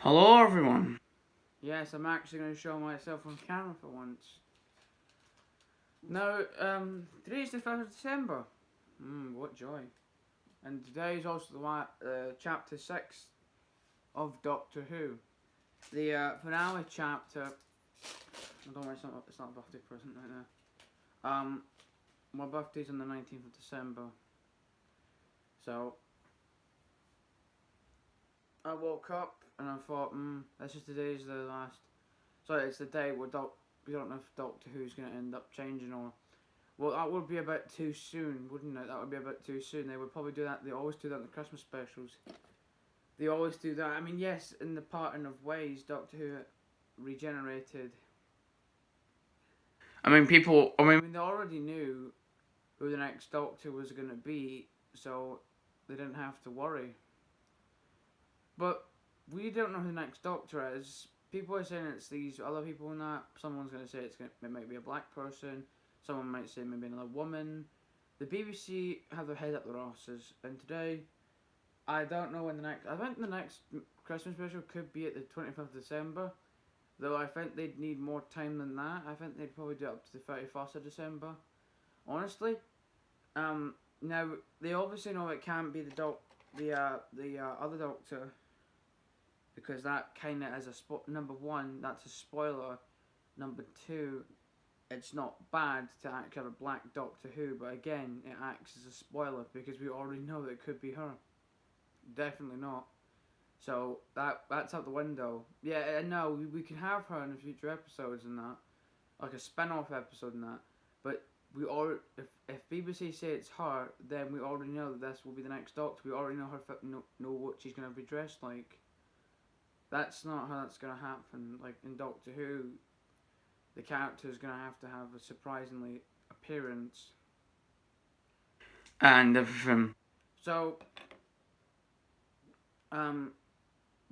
Hello, everyone. Yes, I'm actually going to show myself on camera for once. Now, today is the 1st of December. What joy. And today is also chapter 6 of Doctor Who. The finale chapter. I don't worry, it's not a birthday present right now. My birthday's on the 19th of December. So, I woke up and I thought, this is today's the last. Sorry, it's the day where we don't know if Doctor Who's going to end up changing or. Well, that would be a bit too soon, wouldn't it? That would be a bit too soon. They would probably do that. They always do that in the Christmas specials. They always do that. I mean, yes, in the pattern of ways, Doctor Who regenerated. They already knew who the next Doctor was going to be, so they didn't have to worry. But we don't know who the next Doctor is. People are saying it's these other people and that. Someone's going to say it might be a black person. Someone might say maybe another woman. The BBC have their head up their asses, and today, I don't know when the next. I think the next Christmas special could be at the 25th of December, though I think they'd need more time than that. I think they'd probably do it up to the 31st of December. Honestly, now they obviously know it can't be the other Doctor, because that kind of is number one. That's a spoiler. Number two, it's not bad to actually have a black Doctor Who, but again, it acts as a spoiler because we already know that it could be her. Definitely not. So that's out the window. Yeah, no, we can have her in the future episodes and that, like a spin-off episode and that. But if BBC say it's her, then we already know that this will be the next Doctor. We already know what she's gonna be dressed like. That's not how that's gonna happen. Like in Doctor Who, the character is going to have a surprisingly appearance. And everything. So,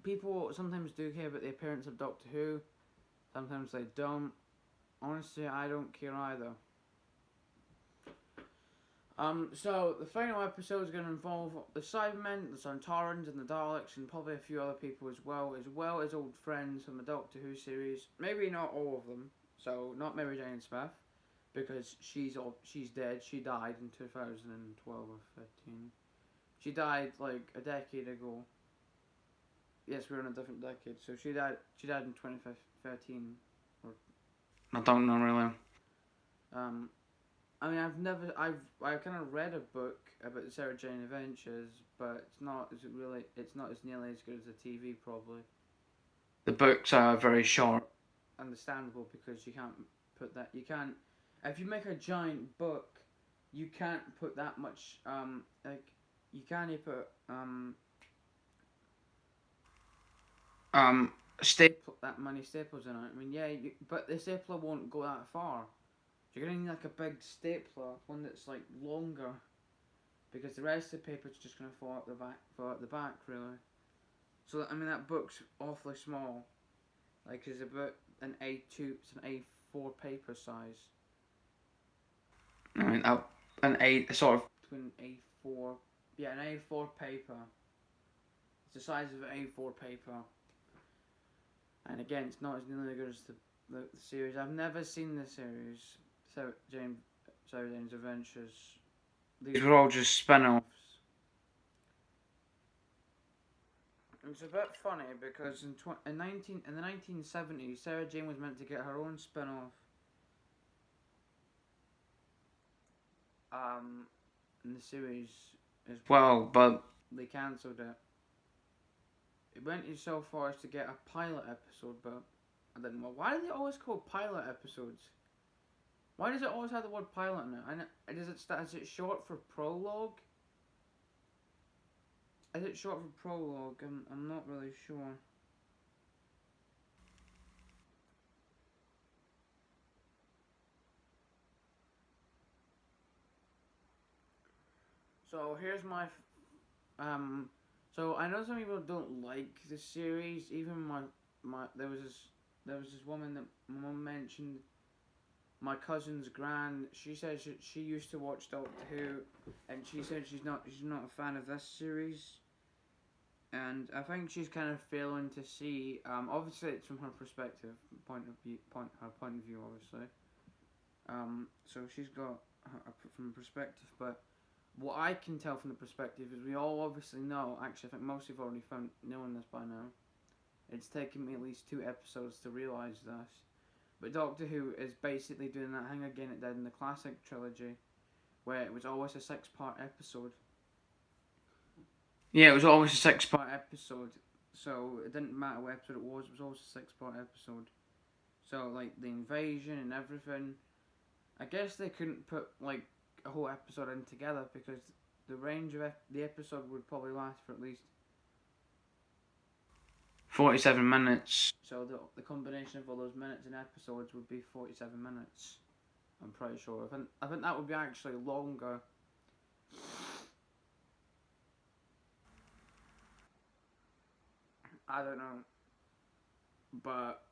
people sometimes do care about the appearance of Doctor Who. Sometimes they don't. Honestly, I don't care either. So the final episode is going to involve the Cybermen, the Sontarans, and the Daleks, and probably a few other people as well as old friends from the Doctor Who series. Maybe not all of them. So not Mary Jane Smith, because she's dead. She died in 2012 or 13. She died like a decade ago. Yes, we're in a different decade. So she died. She died in 2013. Or I don't know really. I mean, I've kind of read a book about the Sarah Jane Adventures, but it's not as nearly as good as the TV probably. The books are very short. Understandable, because you can't if you make a giant book, you can't put that much you can't put that many staples in it. I mean, yeah, but the stapler won't go that far. You're gonna need like a big stapler, one that's like longer, because the rest of the paper's just gonna fall out the back really. So I mean, that book's awfully small. Like it's about an it's an A4 paper size. I mean, an A sort of. Between A4, yeah, an A4 paper. It's the size of an A4 paper. And again, it's not as nearly good as the series. I've never seen the series. Sarah Jane's Adventures. These were all just spin-offs. It's a bit funny because in the 1970s, Sarah Jane was meant to get her own spin-off. In the series as well, but they cancelled it. It went so far as to get a pilot episode, but I didn't know. Why do they always call pilot episodes? Why does it always have the word pilot in it? And is it short for prologue? Is it short for prologue? I'm not really sure. So here's my so I know some people don't like the series. Even my there was this woman that my mum mentioned. My cousin's gran. She said she used to watch Doctor Who, and she said she's not a fan of this series. And I think she's kind of failing to see. Obviously, it's from her perspective, her point of view, obviously. So she's got from a perspective, but what I can tell from the perspective is we all obviously know. Actually, I think most have already found knowing this by now. It's taken me at least 2 episodes to realise this. But Doctor Who is basically doing that thing again it did in the classic trilogy, where it was always a 6-part episode. Yeah, it was always a 6-part episode. So it didn't matter what episode it was always a 6-part episode. So, like, the invasion and everything. I guess they couldn't put, like, a whole episode in together because the range of the episode would probably last for at least 47 minutes. So the combination of all those minutes and episodes would be 47 minutes. I'm pretty sure. I think that would be actually longer. I don't know. But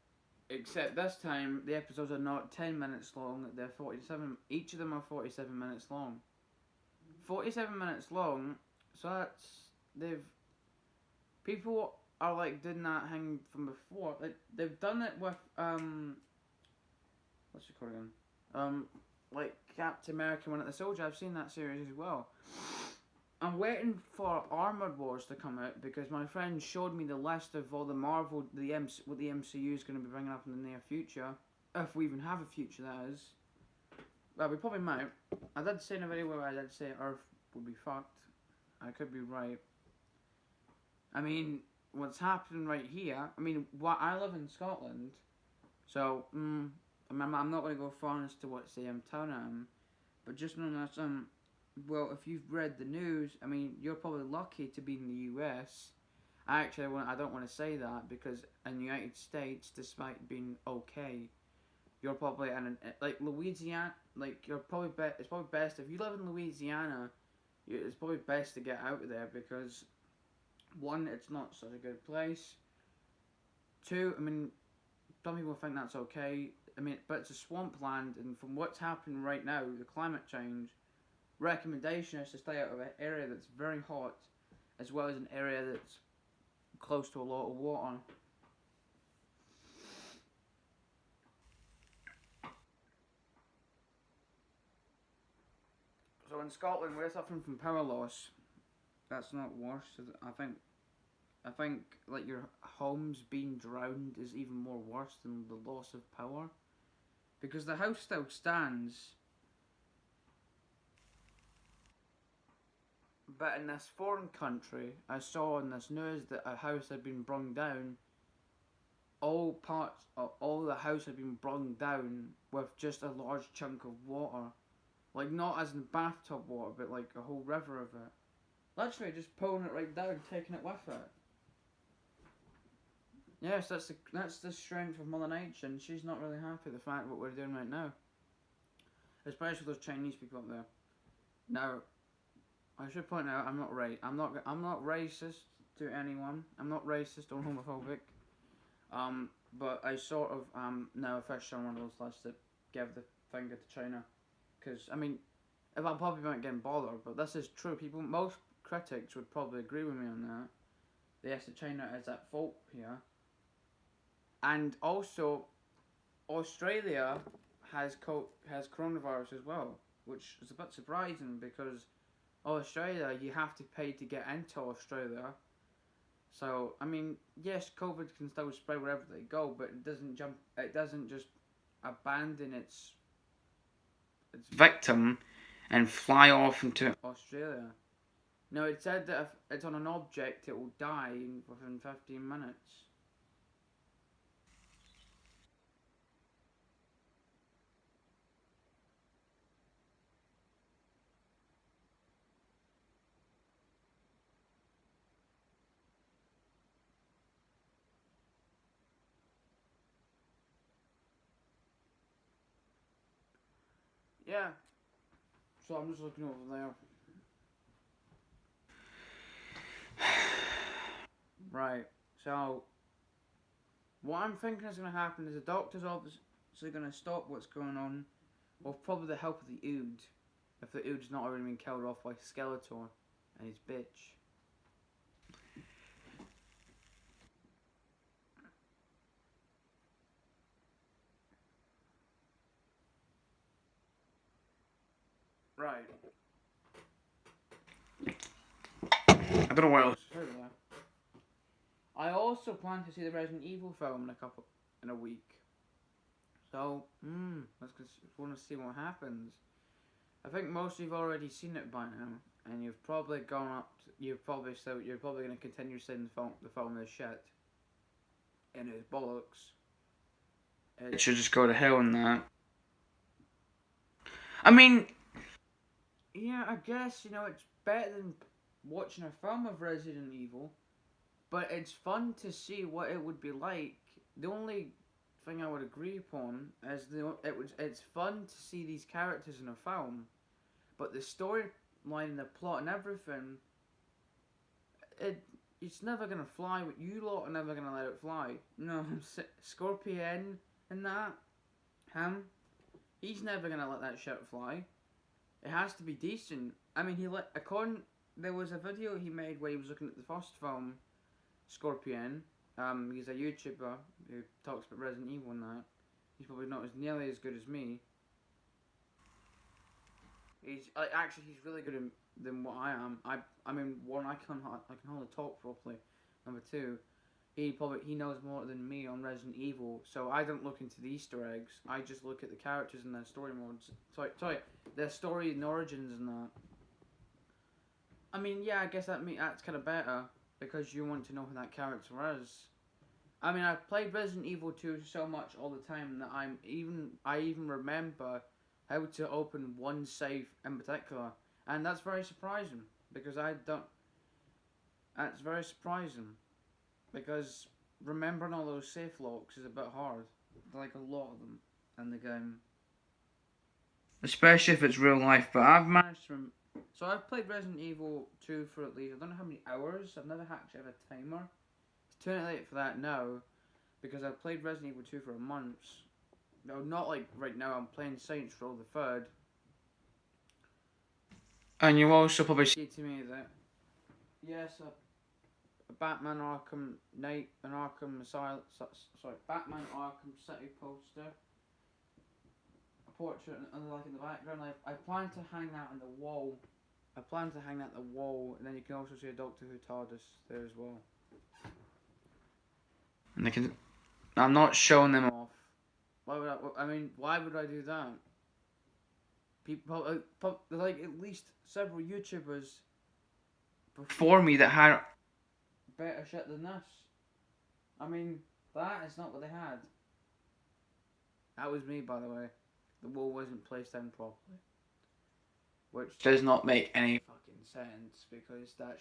except this time the episodes are not 10 minutes long, they're 47. Each of them are 47 minutes long. 47 minutes long, so that's people are like doing that thing from before. Like they've done it with what's it called again? Like Captain America: Winter Soldier. I've seen that series as well. I'm waiting for Armored Wars to come out because my friend showed me the list of all the Marvel, what the MCU is going to be bringing up in the near future, if we even have a future. That is. Well, we probably might. I did say in a video where I did say Earth would be fucked. I could be right. I mean, what's happening right here? I mean, I live in Scotland, so I'm not going to go far as to what town I am, but just know that well, if you've read the news, I mean, you're probably lucky to be in the US. I don't want to say that because in the United States, despite being okay, you're probably in like Louisiana. Like you're probably it's probably best if you live in Louisiana. It's probably best to get out of there because one, it's not such a good place. Two, I mean, some people think that's okay. I mean, but it's a swampland, and from what's happening right now, the climate change recommendation is to stay out of an area that's very hot, as well as an area that's close to a lot of water. So in Scotland, we're suffering from power loss. That's not worse. I think like your homes being drowned is even more worse than the loss of power, because the house still stands. But in this foreign country, I saw in this news that a house had been brung down. All the house had been brung down with just a large chunk of water. Like, not as in bathtub water, but like a whole river of it. Literally just pulling it right down, taking it with it. Yes, that's the strength of Mother Nature, and she's not really happy with the fact what we're doing right now. Especially those Chinese people up there. Now, I should point out I'm not racist to anyone. I'm not racist or homophobic. But I sort of now officially on one of those lists that give the finger to China, because I mean, if I probably won't get bothered, but this is true. Most critics would probably agree with me on that. Yes, that China is at fault here, and also Australia has coronavirus as well, which is a bit surprising because Australia, you have to pay to get into Australia. So I mean, yes, COVID can still spread wherever they go, but it doesn't just abandon its victim and fly off into Australia. No, it said that if it's on an object, it will die within 15 minutes. Yeah. So I'm just looking over there. Right. So what I'm thinking is going to happen is the doctor's obviously going to stop what's going on, with probably the help of the Ood, if the Ood's not already been killed off by Skeletor and his bitch. right. I don't know what else. I also plan to see the Resident Evil film in a week. So, let's want to see what happens. I think most of you've already seen it by now, and you've probably gone up. You're probably going to continue saying the film is shit. And it's bollocks. It should just go to hell in that. I mean, yeah, I guess it's better than watching a film of Resident Evil, but it's fun to see what it would be like. The only thing I would agree upon is it's fun to see these characters in a film, but the storyline, the plot, and everything, it's never gonna fly. You lot are never gonna let it fly. No, Scorpion and that, he's never gonna let that shit fly. It has to be decent. I mean, there was a video he made where he was looking at the first film, Scorpion. He's a YouTuber who talks about Resident Evil and that. He's probably not nearly as good as me. He's really good than what I am. I mean, one, I can hardly talk properly. Number two, he knows more than me on Resident Evil. So I don't look into the Easter eggs. I just look at the characters and their story modes. Sorry, their story and origins and that. I mean, yeah, I guess that's kind of better because you want to know who that character is. I mean, I've played Resident Evil 2 so much all the time that I even remember how to open one safe in particular, and that's very surprising because I don't. That's very surprising because remembering all those safe locks is a bit hard. Like a lot of them in the game, especially if it's real life. But I've managed to. So I've played Resident Evil 2 for at least, I don't know how many hours. I've never actually had a timer. It's too late for that now, because I've played Resident Evil 2 for a month. No, not like right now. I'm playing Saints Row the 3rd. And you also probably see to me that yes, a Batman Arkham Knight, an Arkham Asylum, Batman Arkham City poster, a portrait, and like in the background. I plan to hang that on the wall. And then you can also see a Doctor Who TARDIS there as well. And I'm not showing them off. Why would I do that? People, like at least several YouTubers before me that had better shit than this. I mean, that is not what they had. That was me, by the way. The wall wasn't placed in properly, which does not make any fucking sense because that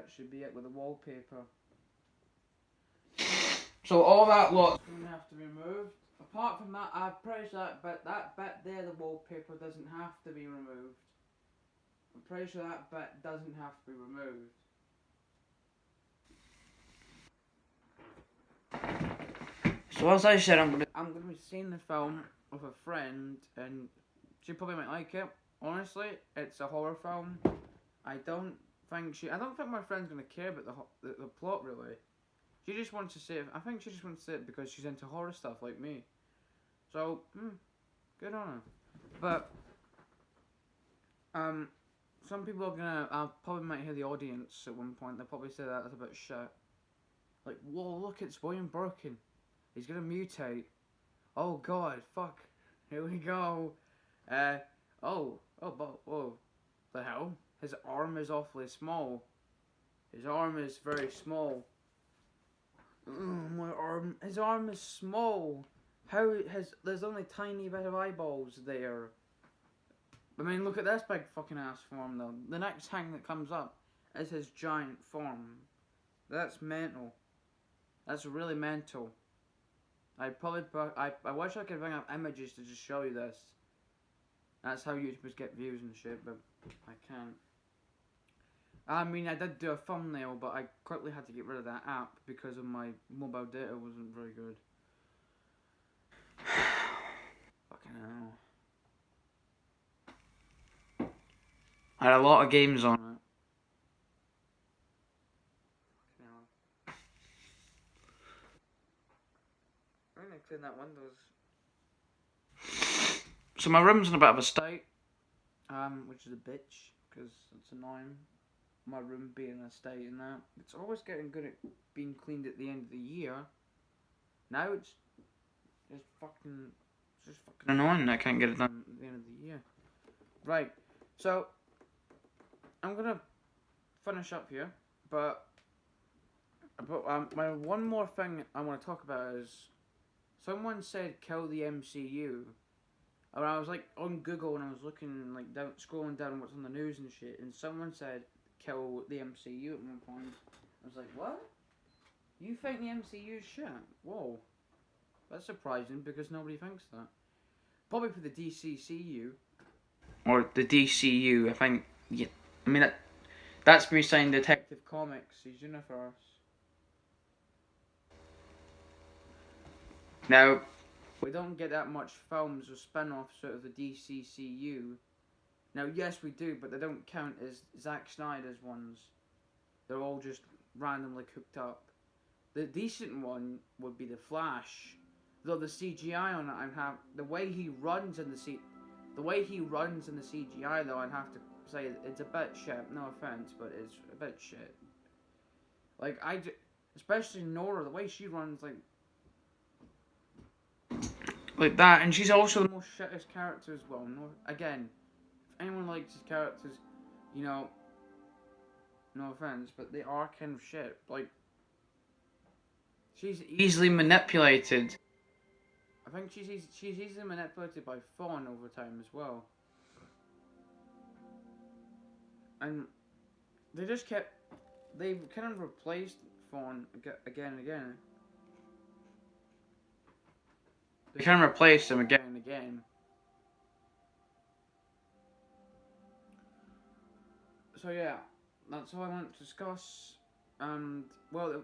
should be it with the wallpaper. So all that lot's gonna have to be removed. Apart from that, I've praised that bit there, the wallpaper doesn't have to be removed. I'm pretty sure that bit doesn't have to be removed. So as I said, I'm gonna be seeing the film with a friend, and she probably might like it. Honestly, it's a horror film. I don't think my friend's gonna care about the plot really. She just wants to see it. I think she just wants to see it because she's into horror stuff like me. So, good on her. But, some people are gonna, I probably might hear the audience at one point, they'll probably say that's a bit shit. Like, whoa, look, it's William Birkin. He's gonna mutate. Oh god, fuck. Here we go. Whoa. The hell? His arm is awfully small. His arm is very small. My arm. His arm is small. There's only a tiny bit of eyeballs there. I mean, look at this big fucking ass form though. The next thing that comes up is his giant form. That's mental. That's really mental. I wish I could bring up images to just show you this. That's how YouTubers get views and shit, but I can't. I mean, I did do a thumbnail, but I quickly had to get rid of that app because of my mobile data wasn't very good. Fucking hell. I had a lot of games on it. Fucking hell. I'm gonna clean that windows. So my room's in a bit of a state. which is a bitch, because it's annoying. My room being a state and that. It's always getting good at being cleaned at the end of the year. Now it's just fucking Annoying, I can't get it done. at the end of the year. Right, so I'm gonna finish up here, but my one more thing I want to talk about is someone said kill the MCU. And I was like on Google and I was looking like down, scrolling down what's on the news and shit, and someone said kill the MCU at one point. I was like, what? You think the MCU is shit? Whoa, that's surprising because nobody thinks that. Probably for the DCCU. Or the DCU, I think. Yeah, I mean that's me saying Detective Comics, his universe. Now, We don't get that much films or spin-offs out of the DCCU. Now, yes, we do, but they don't count as Zack Snyder's ones. They're all just randomly cooked up. The decent one would be The Flash. Though the CGI on it, I'd have the way he runs in the CGI. Though I'd have to say it's a bit shit. No offense, but it's a bit shit. Like especially Nora, the way she runs, like that, and she's also the most shittest character as well. No, again, if anyone likes his characters, you know, no offense, but they are kind of shit. Like, she's easily manipulated. I think she's easily manipulated by Thawne over time as well. And they've kind of replaced Thawne again and again. They can replace him again and again. So yeah, that's all I want to discuss. And well,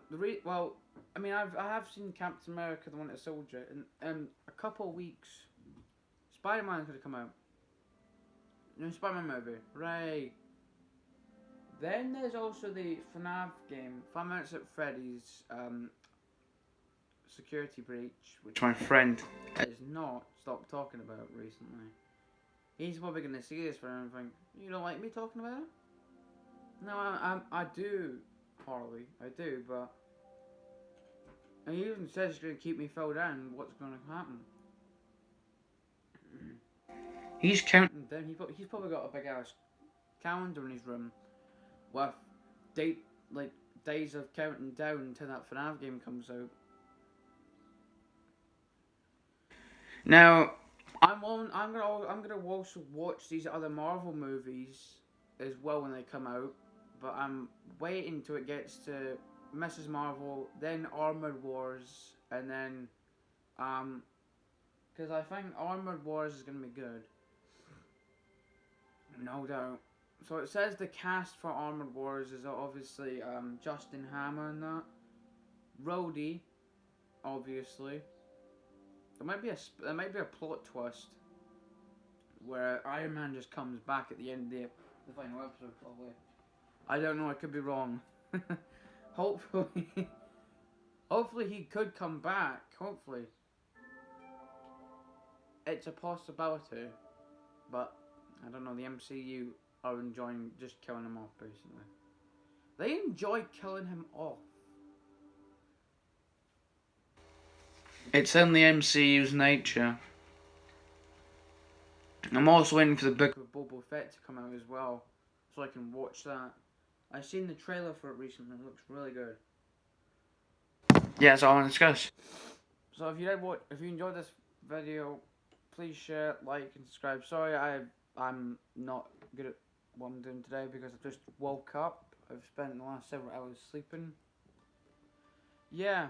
I mean, I have seen Captain America: The Winter Soldier, and a couple of weeks, Spider-Man's gonna come out. New Spider-Man movie, right? Then there's also the FNAF game, Five Nights at Freddy's Security Breach, which my friend has not stopped talking about recently. He's probably gonna see this for him and think, you don't like me talking about it? No, I do, Harley, I do, but and he even says he's gonna keep me filled in. What's gonna happen? He's counting. Then he's probably got a big ass calendar in his room with days of counting down until that FNAF game comes out. Now, I'm gonna also watch these other Marvel movies as well when they come out, but I'm waiting till it gets to Mrs. Marvel, then Armored Wars, and then because I think Armored Wars is gonna be good, no doubt. So it says the cast for Armored Wars is obviously Justin Hammer and that, Rhodey, obviously. There might be a plot twist where Iron Man just comes back at the end of the final episode, probably. I don't know. I could be wrong. Hopefully he could come back. Hopefully, it's a possibility, but I don't know. The MCU are enjoying just killing him off, basically. They enjoy killing him off. It's in the MCU's nature. I'm also waiting for the book of Boba Fett to come out as well, so I can watch that. I've seen the trailer for it recently. It looks really good. Yeah, that's all I want to discuss. So if you enjoyed this video, please share, like, and subscribe. Sorry, I'm not good at what I'm doing today because I just woke up. I've spent the last several hours sleeping. Yeah,